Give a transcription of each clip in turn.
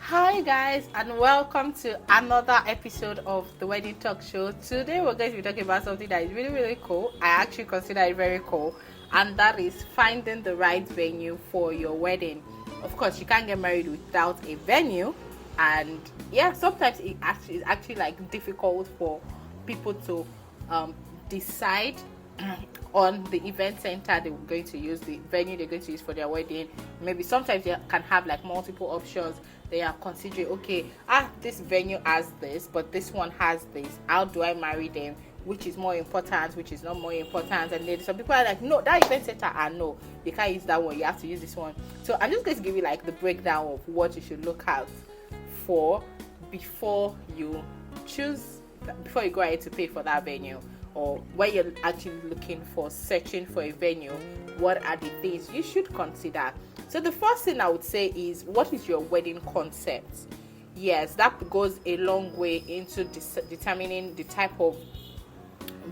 Hi guys, and welcome to another episode of the Wedding Talk Show. Today we're going to be talking about something that is really cool. I actually consider it very cool, and that is finding the right venue for your wedding. Of course, you can't get married without a venue, and yeah, sometimes it's actually like difficult for people to decide on the event center they're going to use, the venue they're going to use for their wedding. Maybe sometimes they can have like multiple options. They are considering, okay, this venue has this, but this one has this. How do I marry them? Which is more important, which is not more important? And then some people are like, no, that event center, no, you can't use that one, you have to use this one. So I'm just going to give you like the breakdown of what you should look out for before you before you go ahead to pay for that venue, or when you're actually searching for a venue. What are the things you should consider? So the first thing I would say is, what is your wedding concept? Yes, that goes a long way into determining the type of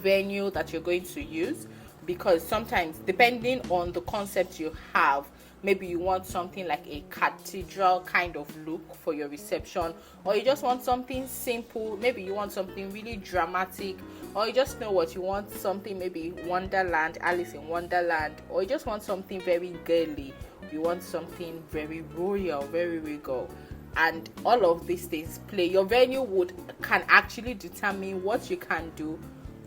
venue that you're going to use, because sometimes depending on the concept you have, maybe you want something like a cathedral kind of look for your reception, or you just want something simple. Maybe you want something really dramatic, or you just know what you want, something maybe Wonderland, Alice in Wonderland, or you just want something very girly, you want something very royal, very regal. And all of these things play. Your venue can actually determine what you can do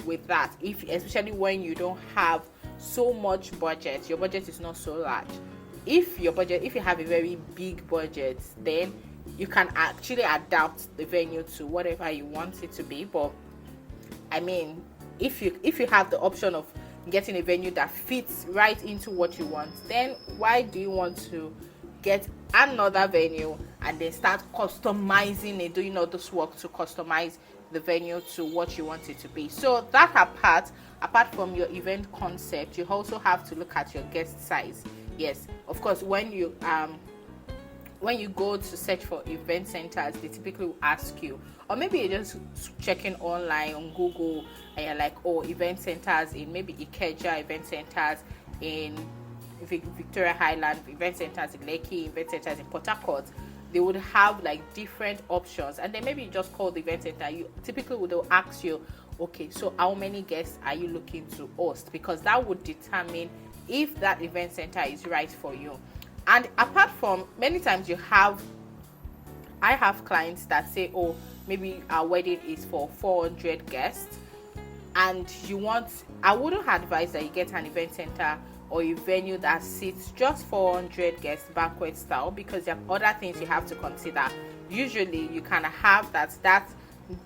with that, especially when you don't have so much budget. Your budget is not so large. If you have a very big budget, then you can actually adapt the venue to whatever you want it to be. But I mean, if you have the option of getting a venue that fits right into what you want, then why do you want to get another venue and then start customizing it, doing all this work to customize the venue to what you want it to be? So that apart from your event concept, you also have to look at your guest size. Yes, of course, when you go to search for event centers, they typically will ask you, or maybe you're just checking online on Google and you're like, oh, event centers in maybe Ikeja, event centers in Victoria Highland, event centers in Lekki, event centers in Port Harcourt. They would have like different options, and then maybe you just call the event center. You typically they'll ask you, okay, so how many guests are you looking to host? Because that would determine if that event center is right for you. And apart from, many times I have clients that say, oh, maybe our wedding is for 400 guests, and I wouldn't advise that you get an event center or a venue that seats just 400 guests banquet style, because there are other things you have to consider. Usually you can have that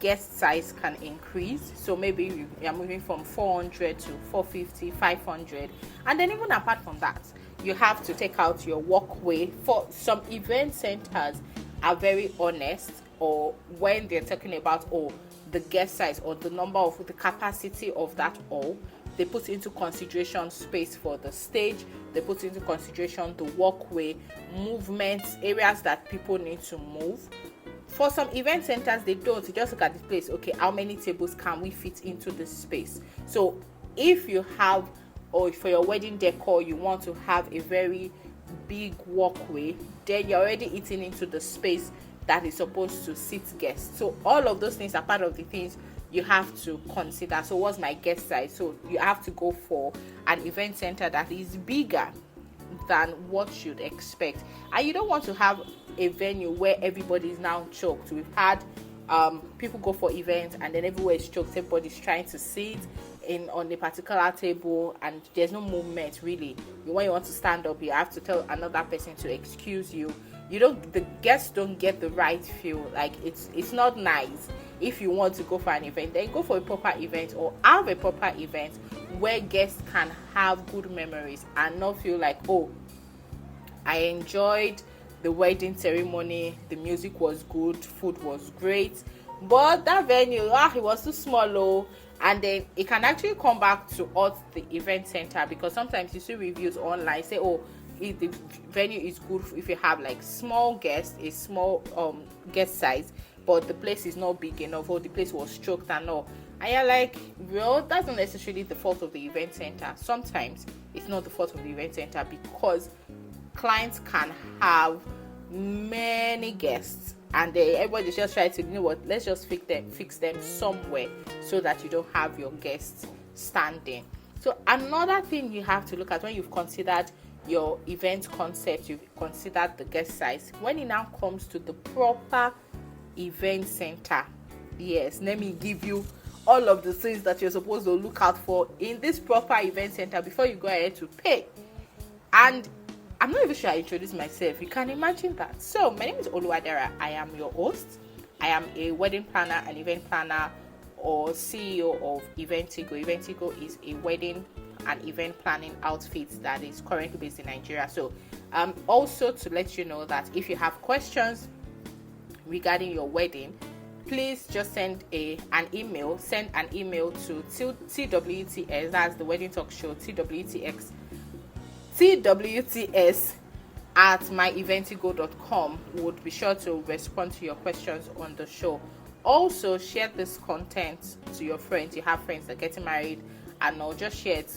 guest size can increase, so maybe you're moving from 400 to 450, 500, and then even apart from that, you have to take out your walkway. For some event centers are very honest, or when they're talking about the guest size or the number of the capacity of that hall, they put into consideration space for the stage, they put into consideration the walkway, movements, areas that people need to move. For some event centers, they don't. They just look at the place. Okay, how many tables can we fit into this space? So if you have, or for your wedding decor, you want to have a very big walkway, then you're already eating into the space that is supposed to seat guests. So all of those things are part of the things you have to consider. So what's my guest size? So you have to go for an event center that is bigger than what you'd expect. And you don't want to have a venue where everybody is now choked. We've had people go for events and then everywhere is choked. Everybody's trying to sit on a particular table and there's no movement really. When you want to stand up, you have to tell another person to excuse you. The guests don't get the right feel. Like it's not nice. If you want to go for an event, then go for a proper event, or have a proper event where guests can have good memories and not feel like, oh, I enjoyed the wedding ceremony, the music was good, food was great, but that venue, it was too small, and then it can actually come back to us, the event center, because sometimes you see reviews online say, oh, if the venue is good if you have like small guests, a small guest size, but the place is not big enough, or the place was choked and all. And you're like, well, that's not necessarily the fault of the event center. Sometimes it's not the fault of the event center, because clients can have many many guests, and everybody's just trying to, let's just fix them somewhere so that you don't have your guests standing. So another thing you have to look at when you've considered your event concept, you've considered the guest size, when it now comes to the proper event center. Yes, let me give you all of the things that you're supposed to look out for in this proper event center before you go ahead to pay. And I'm not even sure I introduced myself. You can imagine that. So my name is Oluwadara. I am your host. I am a wedding planner, an event planner, or CEO of Eventigo. Eventigo is a wedding and event planning outfit that is currently based in Nigeria. So also to let you know that if you have questions regarding your wedding, please just send an email to TWTS, that's the wedding talk show, TWTS at myeventigo.com. Would be sure to respond to your questions on the show. Also, share this content to your friends. You have friends that are getting married, and I'll just share it.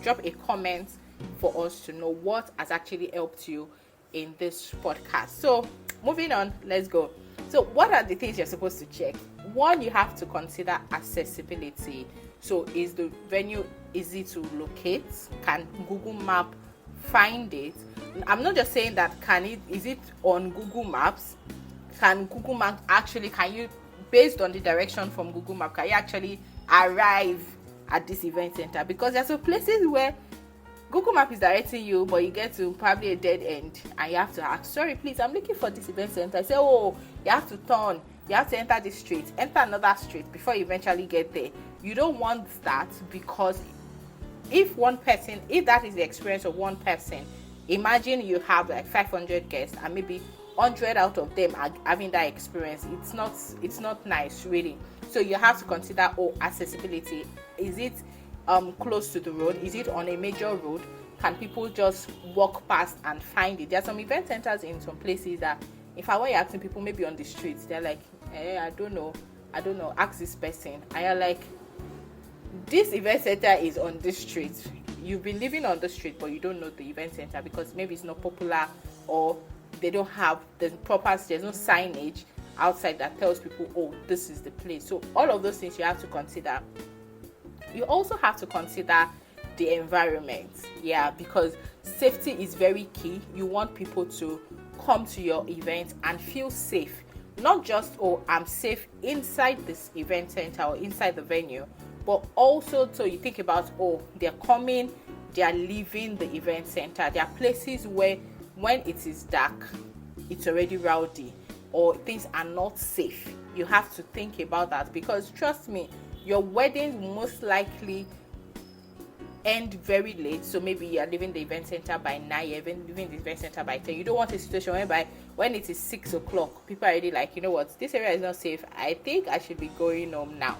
Drop a comment for us to know what has actually helped you in this podcast. So moving on, let's go. So what are the things you're supposed to check? One, you have to consider accessibility. So is the venue easy to locate? Can Google Map find it? I'm not just saying that is it on Google Maps? Can Google Map based on the direction from Google Map, can you actually arrive at this event center? Because there's some places where Google Map is directing you, but you get to probably a dead end and you have to ask, sorry, please, I'm looking for this event center. I say, oh, you have to turn, you have to enter this street, enter another street before you eventually get there. You don't want that, because if that is the experience of one person, imagine you have like 500 guests and maybe 100 out of them are having that experience. It's not nice, really. So you have to consider accessibility. Is it close to the road? Is it on a major road? Can people just walk past and find it? There are some event centers in some places that, in fact, when you're asking people maybe on the streets, they're like, I don't know, ask this person. And you're like, this event center is on this street. You've been living on the street, but you don't know the event center because maybe it's not popular, or they don't have there's no signage outside that tells people, oh, this is the place. So all of those things you have to consider. You also have to consider the environment, because safety is very key. You want people to come to your event and feel safe, not just, oh, I'm safe inside this event center or inside the venue, but also so you think about, oh, they're coming, they're leaving the event center. There are places where when it is dark, it's already rowdy, or things are not safe. You have to think about that, because trust me, your wedding will most likely end very late. So maybe you are leaving the event center by 9, you're even leaving the event center by 10. You don't want a situation whereby when it is 6 o'clock, people are already like, you know what, this area is not safe, I think I should be going home now.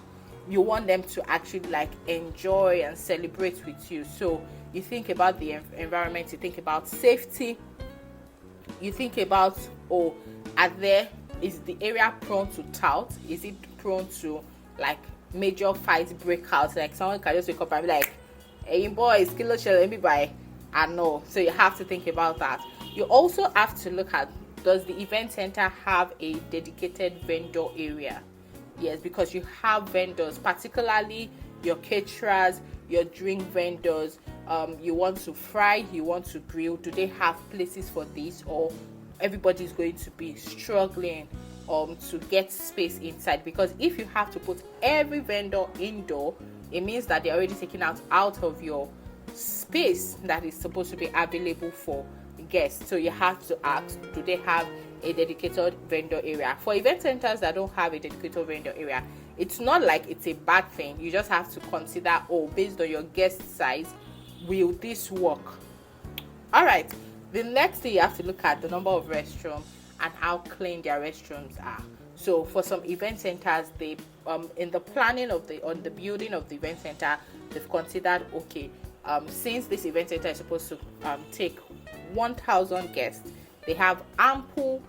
You want them to actually enjoy and celebrate with you. So you think about the environment, you think about safety, you think about, is the area prone to tout? Is it prone to major fights break out? Like someone can just wake up and be like, hey boys, kilo shell me by. And no. So you have to think about that. You also have to look at, does the event center have a dedicated vendor area? Yes, because you have vendors, particularly your caterers, your drink vendors. You want to fry, you want to grill. Do they have places for this, or everybody's going to be struggling to get space inside? Because if you have to put every vendor indoor, it means that they're already taken out of your space that is supposed to be available for guests. So you have to ask, do they have a dedicated vendor area? For event centers that don't have a dedicated vendor area, it's not like it's a bad thing. You just have to consider, based on your guest size, will this work? All right, the next thing you have to look at the number of restrooms and how clean their restrooms are. So for some event centers, they in the planning of the building of the event center, they've considered, since this event center is supposed to take 1,000 guests, they have ample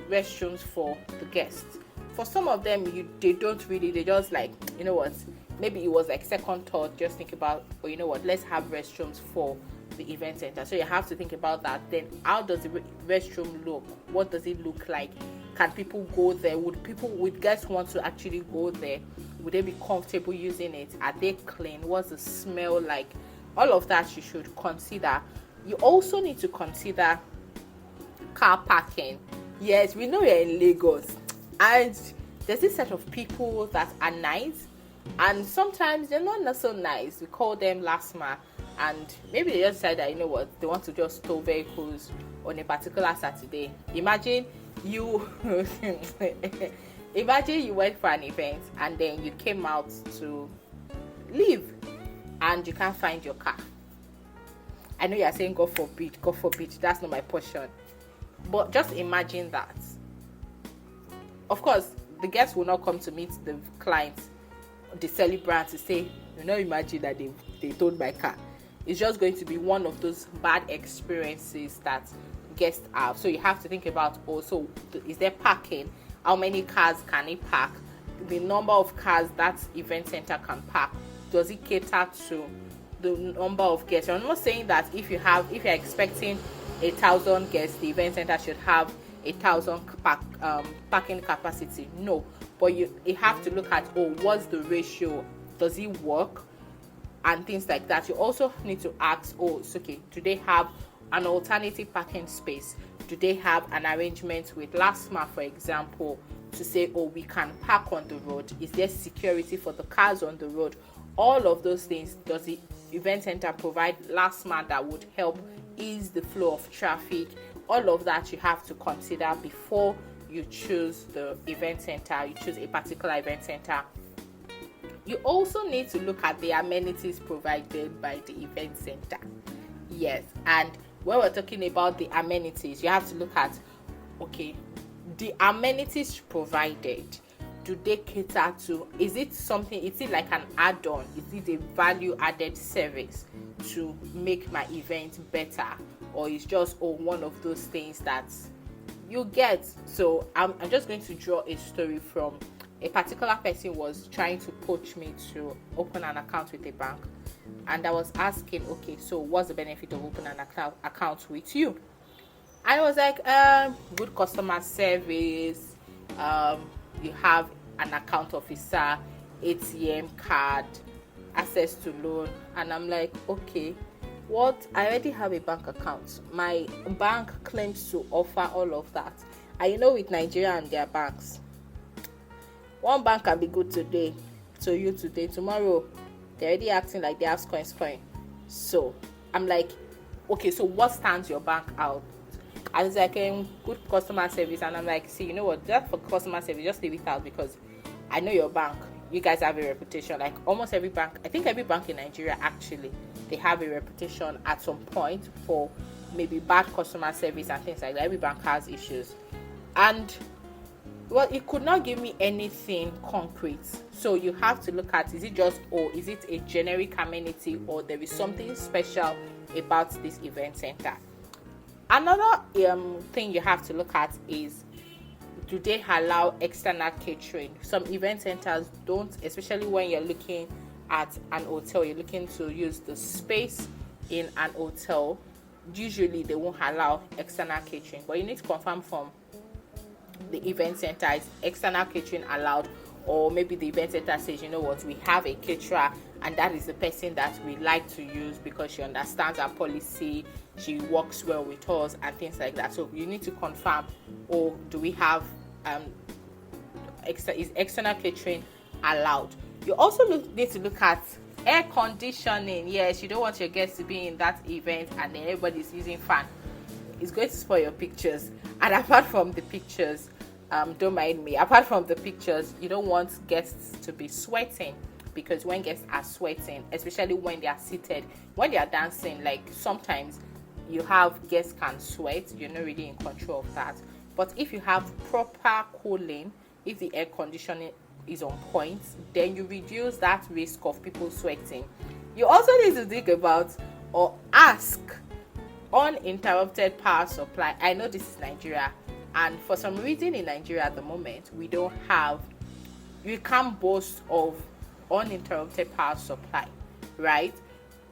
restrooms for the guests. For some of them, they just you know what, maybe it was second thought, just think about, let's have restrooms for the event center. So you have to think about that. Then how does the restroom look? What does it look like? Can people go there? Would guests want to actually go there? Would they be comfortable using it? Are they clean? What's the smell like? All of that you should consider. You also need to consider car parking. Yes, we know we're in Lagos, and there's this set of people that are nice, and sometimes they're not so nice. We call them LASMA, and maybe they just decide that, you know what, they want to just tow vehicles on a particular Saturday. Imagine you imagine you went for an event and then you came out to leave and you can't find your car. I know you're saying God forbid, that's not my portion. But just imagine that. Of course, the guests will not come to meet the clients, the celebrant, to say, you know, imagine that they towed my car. It's just going to be one of those bad experiences that guests have. So you have to think about also, is there parking? How many cars can it park? The number of cars that event center can park. Does it cater to the number of guests? I'm not saying that if you're expecting 1,000 guests, the event center should have 1,000 parking capacity. No, but you have to look at, what's the ratio? Does it work? And things like that. You also need to ask, it's okay, do they have an alternative parking space? Do they have an arrangement with LASMA, for example, to say, we can park on the road? Is there security for the cars on the road? All of those things. Does the event center provide LASMA that would help ease the flow of traffic? All of that you have to consider before you choose the event center. You choose a particular event center. You also need to look at the amenities provided by the event center. Yes, and when we're talking about the amenities, you have to look at, the amenities provided, do they cater to, is it like an add-on? Is it a value added service to make my event better? Or is just one of those things that you get? So I'm just going to draw a story from a particular person was trying to poach me to open an account with a bank. And I was asking, so what's the benefit of opening an account with you? And I was like, good customer service, you have an account officer, ATM card, access to loan. And I'm like, what? I already have a bank account. My bank claims to offer all of that. And you know, with Nigeria and their banks, one bank can be good today, to you today, tomorrow they're already acting like they have coin. So I'm like, so what stands your bank out? And it's like, good customer service. And I'm like, see, you know what, just for customer service, just leave it out, because I know your bank, you guys have a reputation. Like almost every bank, I think every bank in Nigeria, actually, they have a reputation at some point for maybe bad customer service and things like that. Every bank has issues. And it could not give me anything concrete. So you have to look at, is it just, is it a generic amenity, or there is something special about this event center? Another thing you have to look at is, do they allow external catering? Some event centers don't, especially when you're looking at an hotel, you're looking to use the space in an hotel. Usually they won't allow external catering, but you need to confirm from the event center, is external catering allowed? Or maybe the event center says, you know what, we have a caterer and that is the person that we like to use because she understands our policy, she works well with us and things like that. So you need to confirm, or do we have is external catering allowed? You also need to look at air conditioning. Yes, you don't want your guests to be in that event and then everybody's using fan. It's going to spoil your pictures. And apart from the pictures, don't mind me, apart from the pictures, you don't want guests to be sweating, because when guests are sweating, especially when they are seated, when they are dancing, like sometimes you have guests can sweat, you're not really in control of that. But if you have proper cooling, if the air conditioning is on point, then you reduce that risk of people sweating. You also need to think about or ask uninterrupted power supply. I know this is Nigeria, and for some reason in Nigeria at the moment, we can't boast of uninterrupted power supply, right?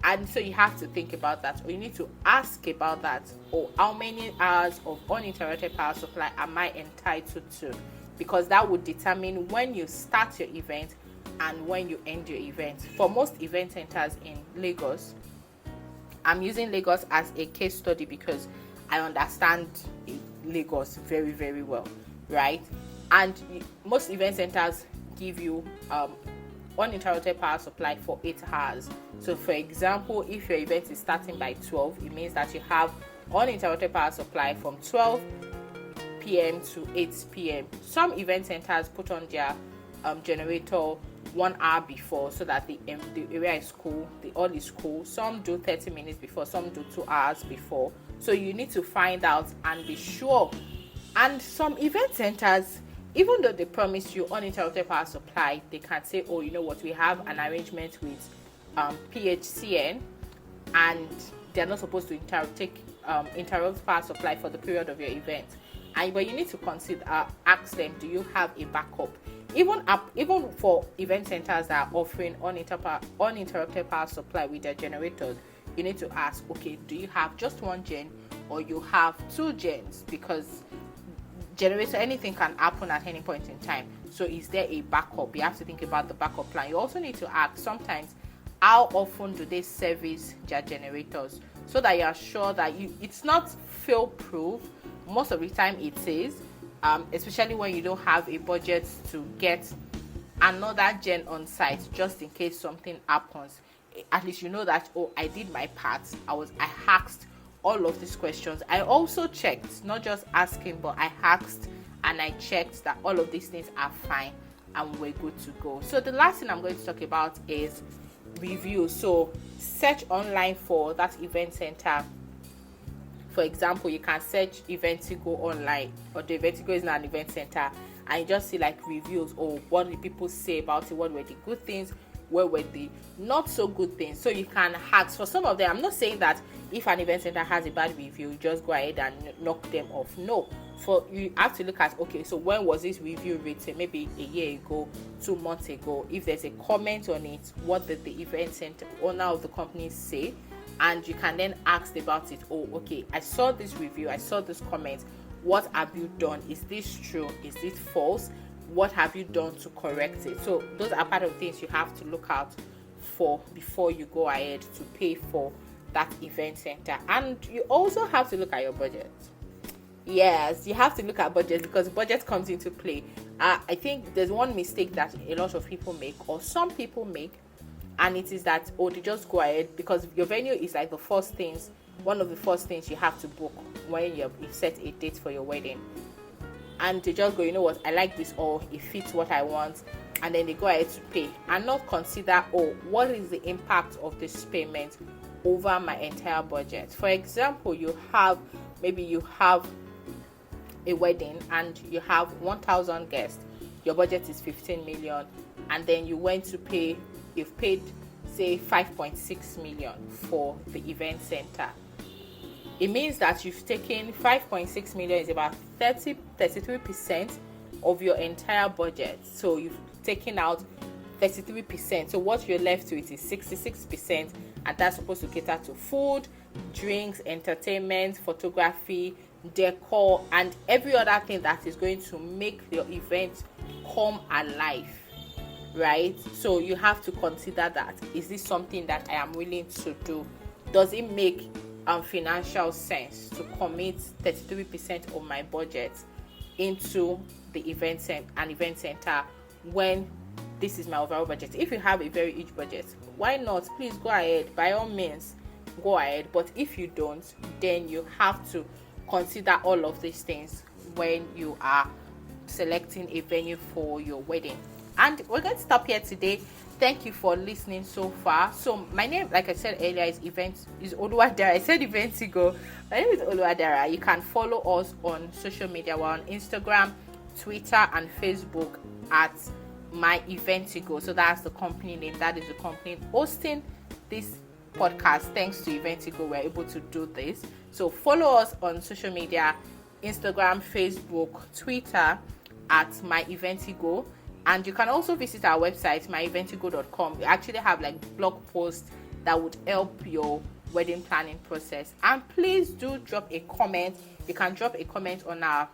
And so you have to think about that, or you need to ask about that, or how many hours of uninterrupted power supply am I entitled to? Because that would determine when you start your event and when you end your event. For most event centers in Lagos, I'm using Lagos as a case study because I understand Lagos very, very well, right? And most event centers give you uninterrupted power supply for 8 hours. So for example, if your event is starting by 12, it means that you have uninterrupted power supply from 12 p.m. to 8 p.m. Some event centers put on their generator 1 hour before so that the area is cool, the hall is cool. Some do 30 minutes before, some do 2 hours before. So you need to find out and be sure. And some event centers, even though they promise you uninterrupted power supply, they can say, oh, you know what, we have an arrangement with PHCN, and they're not supposed to interrupt power supply for the period of your event. But you need to consider, ask them, do you have a backup? Even for event centers that are offering uninterrupted power supply with their generators, you need to ask, okay, do you have just 1 gen or you have 2 gens? Because generator, anything can happen at any point in time. So is there a backup? You have to think about the backup plan. You also need to ask sometimes, how often do they service their generators, so that you are sure that it's not fail proof. Most of the time it is, especially when you don't have a budget to get another gen on site just in case something happens. At least you know that, oh, I did my part. I asked all of these questions. I also checked, not just asking, but I asked and I checked that all of these things are fine and we're good to go. So the last thing I'm going to talk about is review. So search online for that event center. For example, you can search Eventigo online, or the Eventigo is not an event center, and you just see like reviews, or what did people say about it, what were the good things, what were the not so good things. So you can ask for some of them. I'm not saying that if an event center has a bad review, just go ahead and knock them off. No, for you have to look at, okay, so when was this review written? Maybe a year ago, 2 months ago. If there's a comment on it, what did the event center owner of the company say? And you can then ask about it. Oh, okay, I saw this review, I saw this comment. What have you done? Is this true? Is it false? What have you done to correct it? So those are part of things you have to look out for before you go ahead to pay for that event center. And you also have to look at your budget. Yes, you have to look at budget, because budget comes into play. I think there's one mistake that a lot of people make, or some people make, and it is that, oh, they just go ahead because your venue is like one of the first things you have to book when you set a date for your wedding. And they just go, you know what, I like this, or it fits what I want, and then they go ahead to pay and not consider, oh, what is the impact of this payment over my entire budget. For example, you have a wedding and you have 1,000 guests, your budget is 15 million, and then you've paid say 5.6 million for the event center. It means that you've taken 5.6 million is about 33% of your entire budget. So you've taken out 33%. So what you're left with is 66%, and that's supposed to cater to food, drinks, entertainment, photography, decor, and every other thing that is going to make your event come alive, right? So you have to consider that. Is this something that I am willing to do? Does it make financial sense to commit 33% of my budget into the event center when this is my overall budget? If you have a very huge budget, why not? Please go ahead, by all means go ahead. But if you don't, then you have to consider all of these things when you are selecting a venue for your wedding. And we're going to stop here today. Thank you for listening so far. So my name, like I said earlier, is Oluwadara. I said Eventigo. My name is Oluwadara. You can follow us on social media. We're on Instagram, Twitter, and Facebook at My Eventigo. So that's the company name. That is the company hosting this podcast. Thanks to Eventigo, we're able to do this. So follow us on social media, Instagram, Facebook, Twitter at My Eventigo. And you can also visit our website, myeventigo.com. We actually have like blog posts that would help your wedding planning process. And please do drop a comment. You can drop a comment on our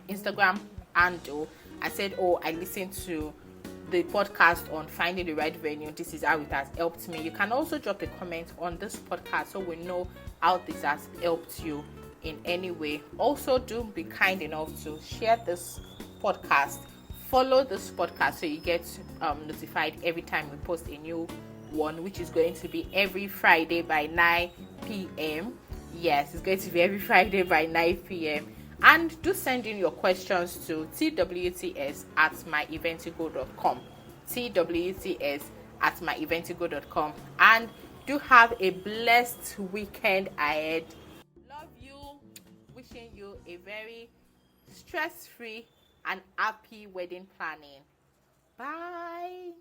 Instagram handle. I said, oh, I listened to the podcast on finding the right venue. This is how it has helped me. You can also drop a comment on this podcast so we know how this has helped you in any way. Also, do be kind enough to share this podcast. Follow this podcast so you get notified every time we post a new one, which is going to be every Friday by 9 p.m. Yes, it's going to be every Friday by 9 p.m. And do send in your questions to twts@myeventigo.com. twts@myeventigo.com. And do have a blessed weekend ahead. Love you. Wishing you a very stress-free and happy wedding planning. Bye.